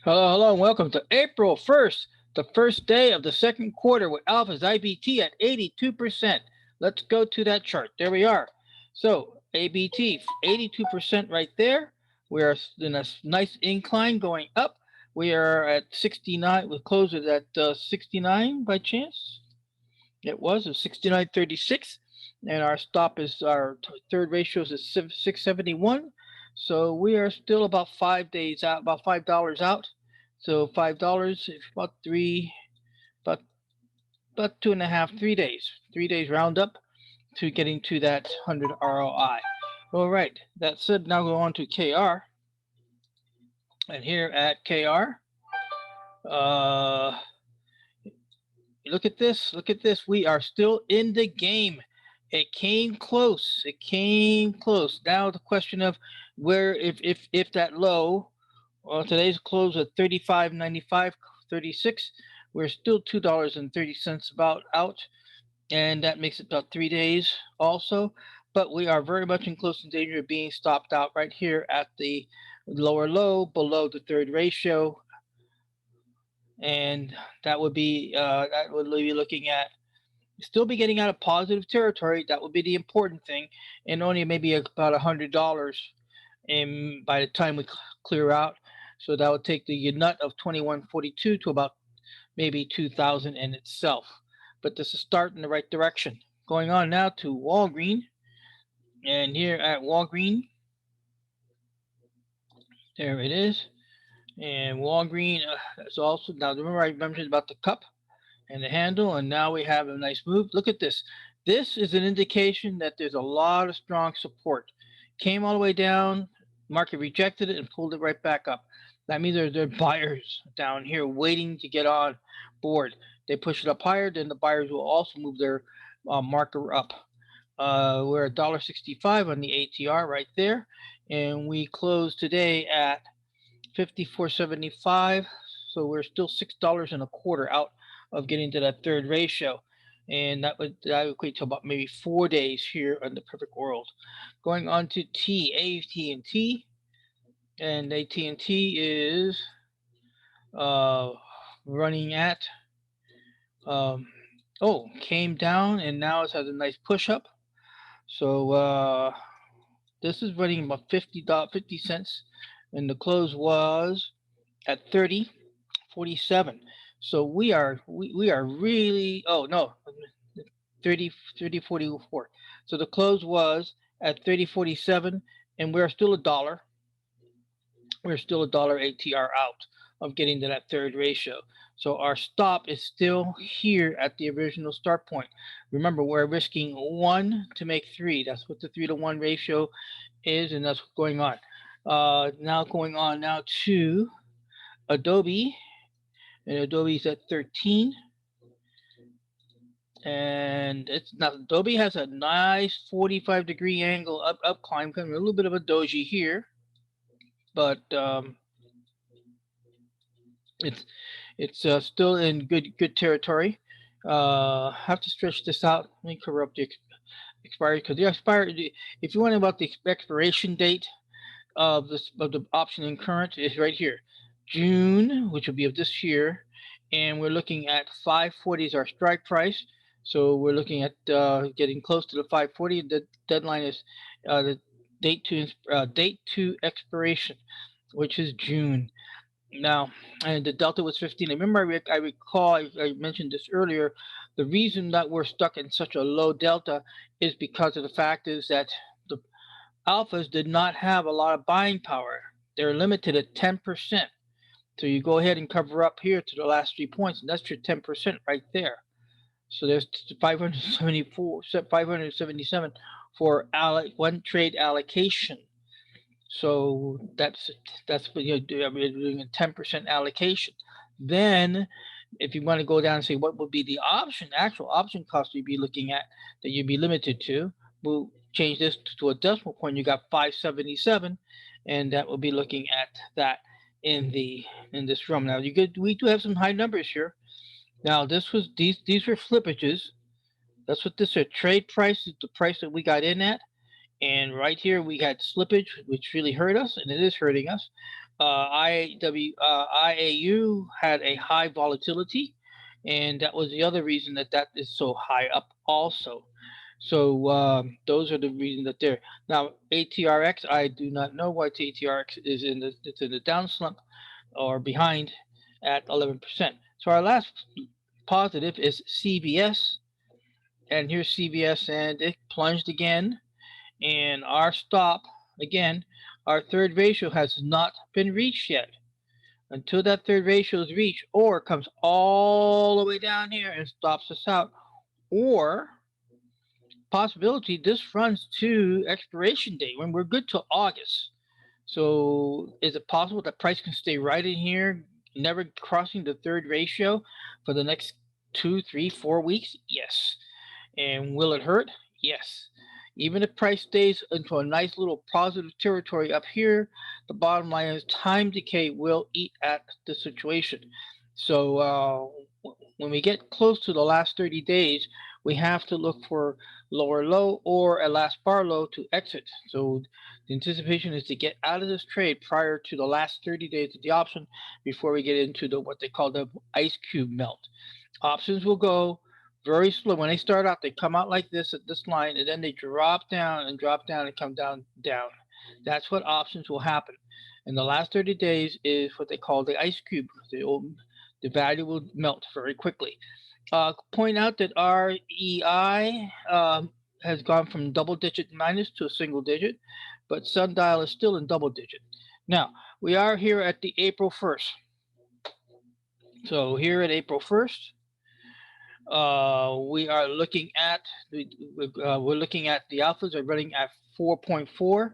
Hello, hello, and welcome to April 1st, the first day of the second quarter with Alpha's IBT at 82%. Let's go to that chart. There we are. So, ABT, 82% right there. We are in a nice incline going up. We are at 69. We closed it at 69 by chance. It was 69.36. And our stop is our third ratio is 671. So we are still about 5 days out, about $5 out. So $5, about about 2.5, 3 days, 3 days round up to getting to that 100 ROI. All right. That said, now go on to KR, and here at KR, uh, look at this. Look at this. We are still in the game. It came close. It came close. Now the question of where, if that low, well, today's close at 35.95, 36. We're still $2.30 about out, and that makes it about 3 days also. But we are very much in close danger of being stopped out right here at the lower low below the third ratio, and that would be looking at still be getting out of positive territory. That would be the important thing, and only maybe about $100 in by the time we clear out. So that would take the nut of 2142 to about maybe 2000 in itself. But this is a start in the right direction. Going on now to Walgreen, and here at Walgreen, there it is. And Walgreen is also, now remember I mentioned about the cup and the handle, and now we have a nice move. Look at this. This is an indication that there's a lot of strong support. Came all the way down, market rejected it and pulled it right back up. That means there are buyers down here waiting to get on board. They push it up higher, then the buyers will also move their marker up. We're at $1.65 on the ATR right there, and we closed today at 54.75. So we're still $6 and a quarter out of getting to that third ratio, and that would equate to about maybe 4 days here in the perfect world. Going on to AT&T, and AT&T is running at came down and now it has a nice push up. So this is running about 50 cents, and the close was at 30.47. So we are really, oh no, 30.44. So the close was at 30.47, and we're still a dollar. We're still a dollar ATR out of getting to that third ratio. So our stop is still here at the original start point. Remember, we're risking one to make three. That's what the 3-to-1 ratio is, and that's what's going on. Now going on now to Adobe, and Adobe's at 13. And it's now Adobe has a nice 45-degree angle up climb, coming a little bit of a doji here, but it's still in good territory. Have to stretch this out. Let me cover up the expiry, because the expiry, if you want about the expiration date of the option in current, is right here, June, which will be of this year, and we're looking at 540 is our strike price. So we're looking at getting close to the 540. The deadline is the date to expiration, which is June. Now, and the delta was 15. Remember, I recall I mentioned this earlier. The reason that we're stuck in such a low delta is because of the fact is that the alphas did not have a lot of buying power. They're limited at 10%. So you go ahead and cover up here to the last 3 points, and that's your 10% right there. So there's 577 for one trade allocation. So that's what you're doing, a 10% allocation. Then if you want to go down and say what would be the actual option cost you'd be looking at that you'd be limited to, we'll change this to a decimal point. You got 577, and that will be looking at that in this room. Now we do have some high numbers here. Now these were flippages. That's what this is. Trade price is the price that we got in at. And right here we had slippage, which really hurt us, and it is hurting us. IAU had a high volatility, and that was the other reason that that is so high up also. So those are the reasons that they're now ATRX. I do not know why ATRX is in the it's in the down slump or behind at 11%. So our last positive is CVS, and here's CVS, and it plunged again. And our stop again, our third ratio has not been reached yet. Until that third ratio is reached, or comes all the way down here and stops us out, or possibility this runs to expiration date when we're good till August. So is it possible that price can stay right in here, never crossing the third ratio for the next 2, 3, 4 weeks? Yes. And will it hurt? Yes. Even if price stays into a nice little positive territory up here, the bottom line is time decay will eat at the situation. So when we get close to the last 30 days, we have to look for lower low or a last bar low to exit. So the anticipation is to get out of this trade prior to the last 30 days of the option before we get into the what they call the ice cube melt. Options will go very slow. When they start out, they come out like this at this line, and then they drop down and drop down and come down, down. That's what options will happen. And the last 30 days is what they call the ice cube. The value will melt very quickly. Point out that REI has gone from double digit minus to a single digit, but sundial is still in double digit. Now, we are here at the April 1st. So here at April 1st, we are looking at we're looking at the alphas are running at 4.4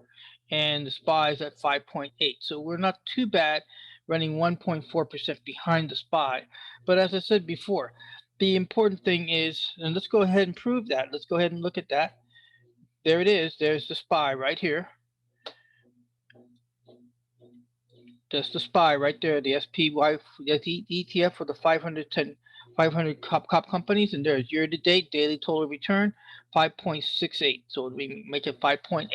and the spies at 5.8. So we're not too bad, running 1.4% behind the spy. But as I said before, the important thing is, and let's go ahead and prove that. Let's go ahead and look at that. There it is. There's the spy right here. That's the SPY right there, the SPY, the ETF for the 500 top companies, and there's year to date daily total return 5.68. So we make it 5.8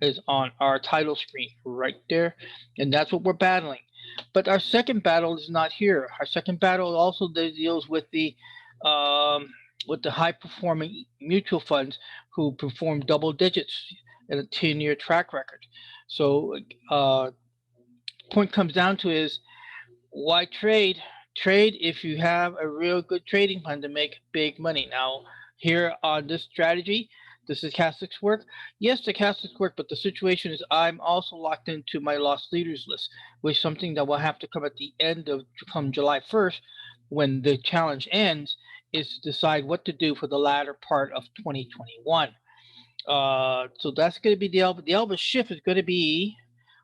is on our title screen right there, and that's what we're battling. But our second battle is not here. Our second battle also deals with the high performing mutual funds who perform double digits in a 10-year track record. So point comes down to is why trade? Trade if you have a real good trading plan to make big money. Now, here on this strategy, the stochastics work. Yes, stochastics work, but the situation is I'm also locked into my lost leaders list, which is something that will have to come at the end of come July 1st when the challenge ends, is to decide what to do for the latter part of 2021. So that's going to be the Elvis Shift is going to be.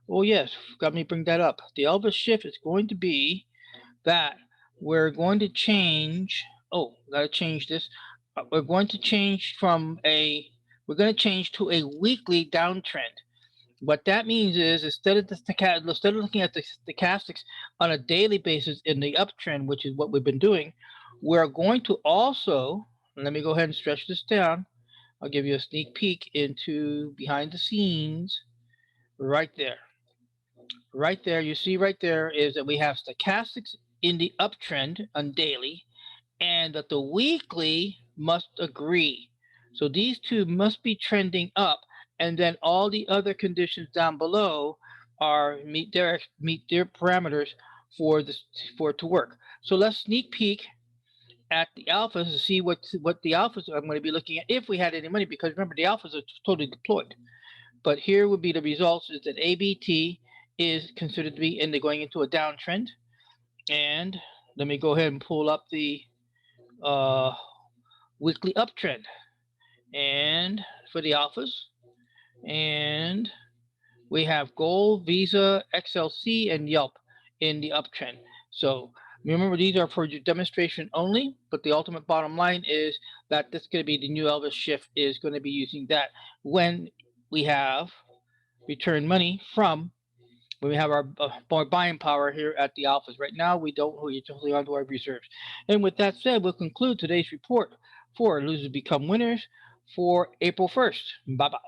Oh yes, got me bring that up. The Elvis Shift is going to be that we're going to change. Oh, gotta change this. We're going to change to a weekly downtrend. What that means is instead of looking at the stochastics on a daily basis in the uptrend, which is what we've been doing, we're going to also, let me go ahead and stretch this down. I'll give you a sneak peek into behind the scenes right there. Right there, you see right there is that we have stochastics in the uptrend on daily, and that the weekly must agree. So these two must be trending up, and then all the other conditions down below are meet their parameters for this for it to work. So let's sneak peek at the alphas to see what the alphas I'm going to be looking at if we had any money, because remember the alphas are totally deployed. But here would be the results is that ABT is considered to be going into a downtrend. And let me go ahead and pull up the weekly uptrend and for the alphas. And we have Gold, Visa, XLC, and Yelp in the uptrend. So remember, these are for your demonstration only, but the ultimate bottom line is that this is going to be the new Elvis Shift is going to be using that when we have return money from when we have our more buying power here at the alphas. Right now, we don't. We're totally onto our reserves. And with that said, we'll conclude today's report for Losers Become Winners for April 1st. Bye-bye.